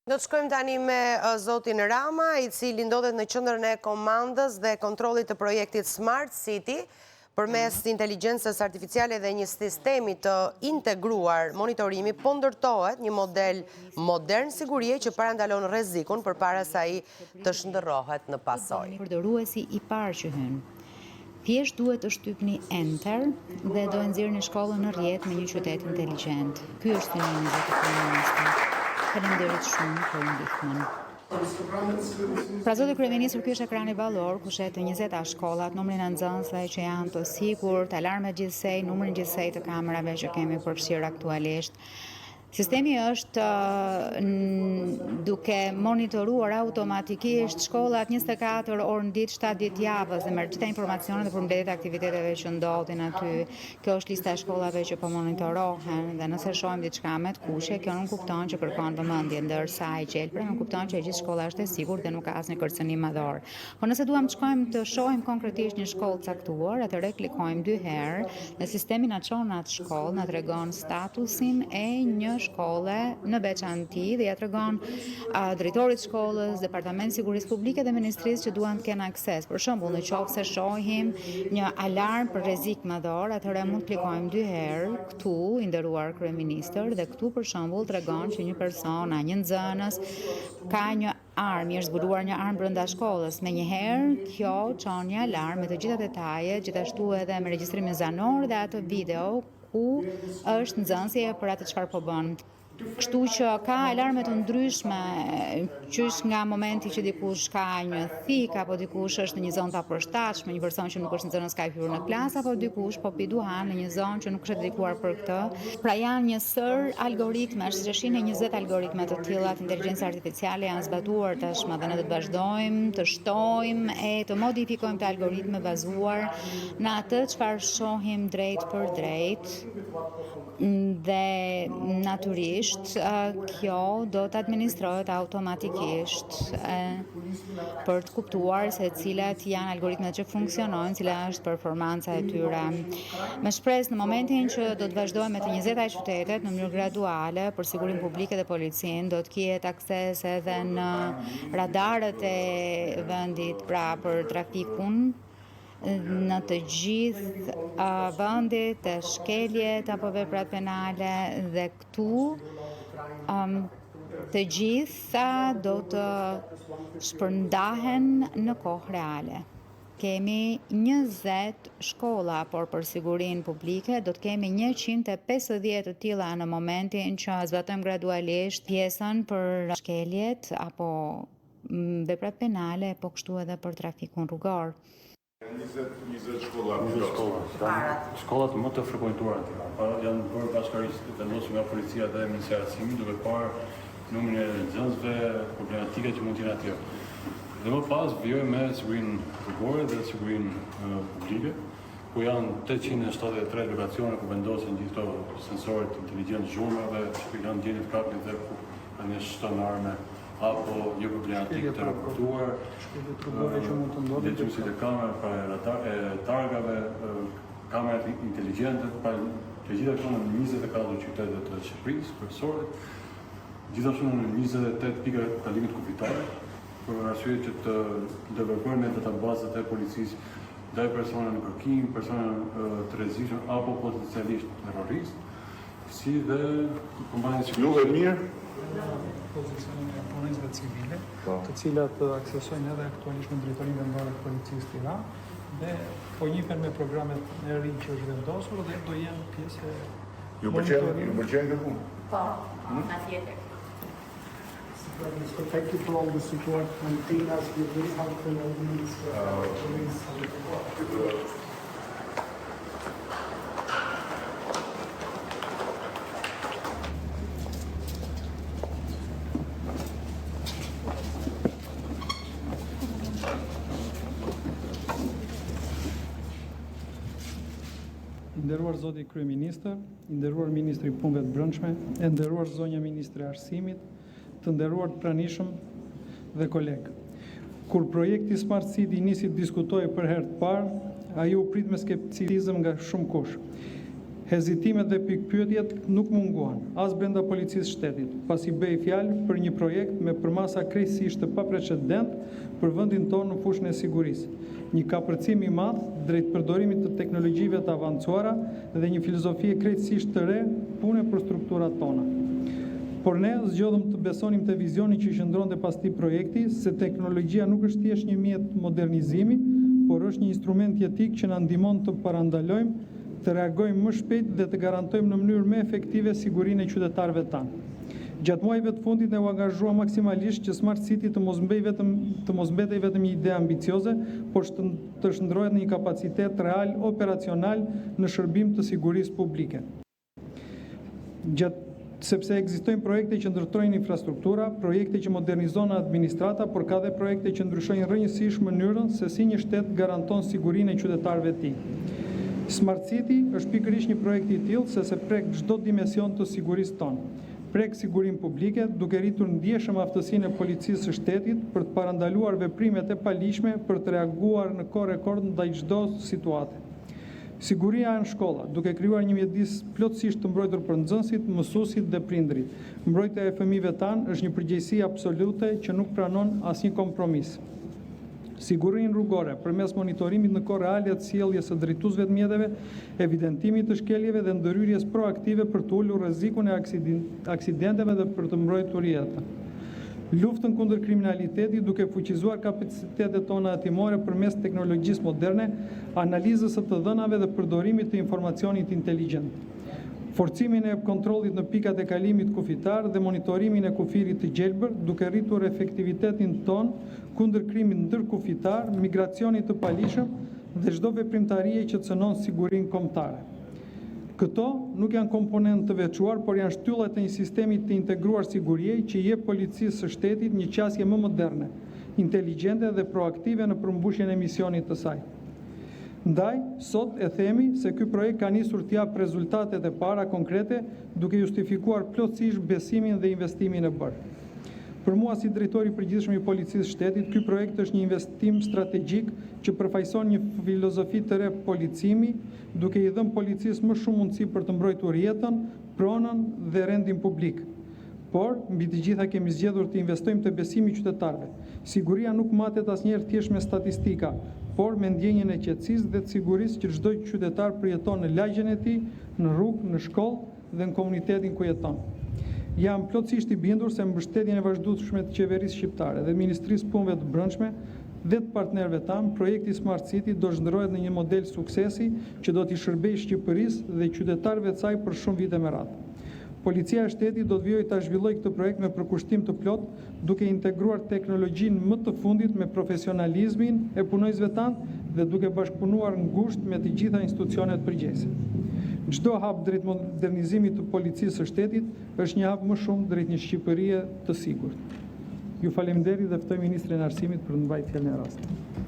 Do të shkojmë tani me zotin Rama, i cili ndodhet në qendrën e komandës dhe kontrollit të projektit Smart City, përmes inteligjencës artificiale dhe një sistemi të integruar monitorimi, po ndërtohet një model modern sigurie që parandalon rrezikun përpara se ai të shndërrohet në pasojë. Përdoruesi i parë që hyn. Thjesht duhet të shtypni enter dhe do e nxjerrni shkollën në rrjet me një qytet inteligjent. Ky është synimi i kryeministrit. Faleminderit shumë për ndihmën. Pra zoti kryeministër, ky është ekrani ballor ku shet 20 shkollat, numrin e nxënësve që janë të sigurt, alarmet gjithsej, numrin gjithsej të kamerave që kemi përfshirë aktualisht. Sistemi është duke monitoruar automatikisht shkollat 24 orë në ditë, 7 ditë javës dhe merr gjitha informacionet dhe përmbledhjet e aktiviteteve që ndodhin aty. Kjo është lista e shkollave që po monitorohen dhe nëse shohim diçka me të kuqe, kjo nuk kupton që kërkon vëmendje, ndërsa e gjelbra nuk kupton që gjithë shkolla është e sigurt dhe nuk ka asnjë kërcënim madhor. Po nëse duam të shkojmë të shohim konkretisht një shkollë caktuar, atëherë klikojmë 2 herë dhe sistemi na çon në atë shkollë, na tregon statusin e një shkolle në veçanti dhe ja tregon drejtorit shkollës, Departamentit Sigurisë Publike dhe Ministrisë që duan të kenë akses. Për shembull, nëse shohim një alarm për rrezik madhor, atëherë mund të klikojmë 2 herë këtu, i nderuar kryeministër, dhe këtu për shembull tregon që një person, një nxënës ka një armë, është zbuluar një armë brenda shkollës. Menjëherë kjo çon një alarm me të gjitha detajet, gjithashtu edhe me regjistrimin zanor dhe atë video ku është nxënësi për atë çfarë po bën. Kështu që ka alarme të ndryshme, qysh nga momenti që dikush ka një thik, apo dikush është në një zonë të apërshtatshme, një person që nuk është nxënës ka hyrë në klas, apo dikush po pi duhan në një zonë që nuk është dedikuar për këtë. Pra janë një sër algoritmesh, rreshin e 20 algoritme të tilla të inteligjencës artificiale janë zbatuar tashmë dhe ne do të vazhdojmë të shtojmë e të modifikojmë të algoritme bazuar në atë çfarë shohim drejt për drejt dhe natyrisht kjo do të administrohet automatikisht për të kuptuar se cilat janë algoritmet që funksionojnë, cila është performanca e tyre. Me shpresë në momentin që do të vazhdojmë me të 20 qytetet në mënyrë graduale për sigurinë publike dhe policinë, do të ketë akses edhe në radarët e vendit pra për trafikun në të gjithë vendet, të shkeljet apo veprat penale dhe këtu të gjitha do të shpërndahen në kohë reale. Kemi 20 shkolla, por për sigurinë publike do të kemi 150 të tilla në momentin që zbatojmë gradualisht pjesën për shkeljet apo veprat penale, po kështu edhe për trafikun rrugor. 20 shkolla. Shkollat më të frekuentuara janë bërë bashkërisht të vendosur nga policia dhe Ministria e Arsimit, duke parë numrin e nxënësve, problematika që mund të jenë atje. Dhe më pas vijoj me sigurinë rrugore dhe sigurinë publike, ku janë 873 lokacione ku vendosen gjithë këto sensorët inteligjentë zhurmave, që janë gjendje të kapit dhe ku kanë shton arme apo një problematikë të raportuar, ndërtuesit e kamerave, pra e targave, kamerat inteligjente, pra të gjitha këto në 24 qytete të Shqipërisë, kryesore, gjithashtu në 28 pika kalimit kufitare, për arsye që të developerojnë me databazat e policisë ndaj personave në kërkim, persona të rrezikshëm apo potencialisht terroristë, si dhe përmbajtjen e sigurisë. Nuk e mirë pozicionin e punëtorëve civile, të cilat aksesojnë edhe aktualisht në drejtorinë vendore të policisë Tiranë dhe po njihen me programet e ri që është vendosur dhe do jenë pjesë e Ju pëlqen kjo punë? Po, atjetër. So thank you for all the support and Tina has been very helpful in these nderuar zoti kryeministër, i nderuar ministri i punëve të brendshme, e nderuar zonja ministri e Arsimit, të nderuar të pranishëm dhe kolegë. Kur projekti Smart City nisi të diskutohej për herë të parë, ai u prit me skepticizëm nga shumë kush. Hezitimet dhe pikpyetjet nuk munguan, as brenda policisë shtetit, pasi bëj fjalë për një projekt me përmasa krejtësisht të paprecedent për vendin tonë në fushën e sigurisë. Një kapërcim i madh drejt përdorimit të teknologjive të avancuara dhe një filozofie krejtësisht të re pune për strukturat tona. Por ne zgjodhëm të besonim të vizioni që qëndronte pas këtij projekti, se teknologjia nuk është thjesht një mjet modernizimi, por është një instrument jetik që na ndihmon të parandalojmë, të reagojmë më shpejt dhe të garantojmë në mënyrë më efektive sigurinë e qytetarëve tanë. Gjatë muajve të fundit ne u angazhuam maksimalisht që Smart City të mos mbetej vetëm një ide ambicioze, por të shndrohet në një kapacitet real operacional në shërbim të sigurisë publike. Sepse ekzistojnë projekte që ndërtojnë infrastruktura, projekte që modernizojnë administrata, por ka dhe projekte që ndryshojnë rrënjësisht mënyrën se si një shtet garanton sigurinë e qytetarëve të tij. Smart City është pikërisht një projekt i tillë se prek çdo dimension të sigurisë tonë. Prek sigurinë publike, duke rritur ndjeshëm aftësinë e policisë së shtetit për të parandaluar veprimet e palishme, për të reaguar në kohë rekord ndaj çdo situate. Siguria në shkolla, duke krijuar një mjedis plotësisht të mbrojtur për nxënësit, mësuesit dhe prindrit. Mbrojtja e fëmijëve tanë është një përgjegjësi absolute që nuk pranon asnjë kompromis. Sigurinë rrugore përmes monitorimit në kohë reale të sjelljes së drejtuesve të mjeteve, evidentimit të shkeljeve dhe ndërhyrjes proaktive për të ulur rrezikun e aksidenteve dhe për të mbrojtur jetën. Luftën kundër kriminalitetit duke fuqizuar kapacitetet tona hetimore përmes teknologjisë moderne, analizës së të dhënave dhe përdorimit të informacionit inteligjent. Forcimin e kontrollit në pikat e kalimit kufitar dhe monitorimin e kufirit të gjelbër, duke rritur efektivitetin ton kundër krimit ndërkufitar, migracionit të palishëm dhe çdo veprimtarie që cënon sigurinë kombëtare. Këto nuk janë komponentë të veçuar, por janë shtyllat e një sistemi të integruar sigurie që jep policisë së shtetit një qasje më moderne, inteligjente dhe proaktive në përmbushjen e misionit të saj. Ndaj, sot e themi se ky projekt ka nisur të jap rezultatet e para konkrete, duke justifikuar plotësisht besimin dhe investimin e bërë. Për mua si drejtori i përgjithshëm i policisë së shtetit, ky projekt është një investim strategjik që përfaqëson një filozofi të re policimi, duke i dhënë policisë më shumë mundësi për të mbrojtur jetën, pronën dhe rendin publik. Por, mbi të gjitha kemi zgjedhur të investojmë te besimi i qytetarëve. Siguria nuk matet asnjëherë thjesht me statistika, por me ndjenjen e qetësisë dhe të sigurisë që çdo qytetar përjeton në lagjen e tij, në rrugë, në shkollë dhe në komunitetin ku jeton. Jam plotësisht i bindur se mbështetjen e vazhdueshme të qeverisë shqiptare dhe Ministrisë Punëve të Brendshme dhe të partnerëve tanë, projekti Smart City do zhndrohet në një model suksesi që do t'i shërbejë Shqipërisë dhe qytetarëve të saj për shumë vite me radhë. Policia e shtetit do të vijojë ta zhvillojë këtë projekt me përkushtim të plot, duke integruar teknologjinë më të fundit me profesionalizmin e punojësve tanë dhe duke bashkëpunuar ngushtë me të gjitha institucionet përgjegjëse. Çdo hap drejt modernizimit të policisë së shtetit është një hap më shumë drejt një Shqipërie të sigurt. Ju faleminderit dhe ftoj ministrin e Arsimit për të mbajtur fjalën e rastit.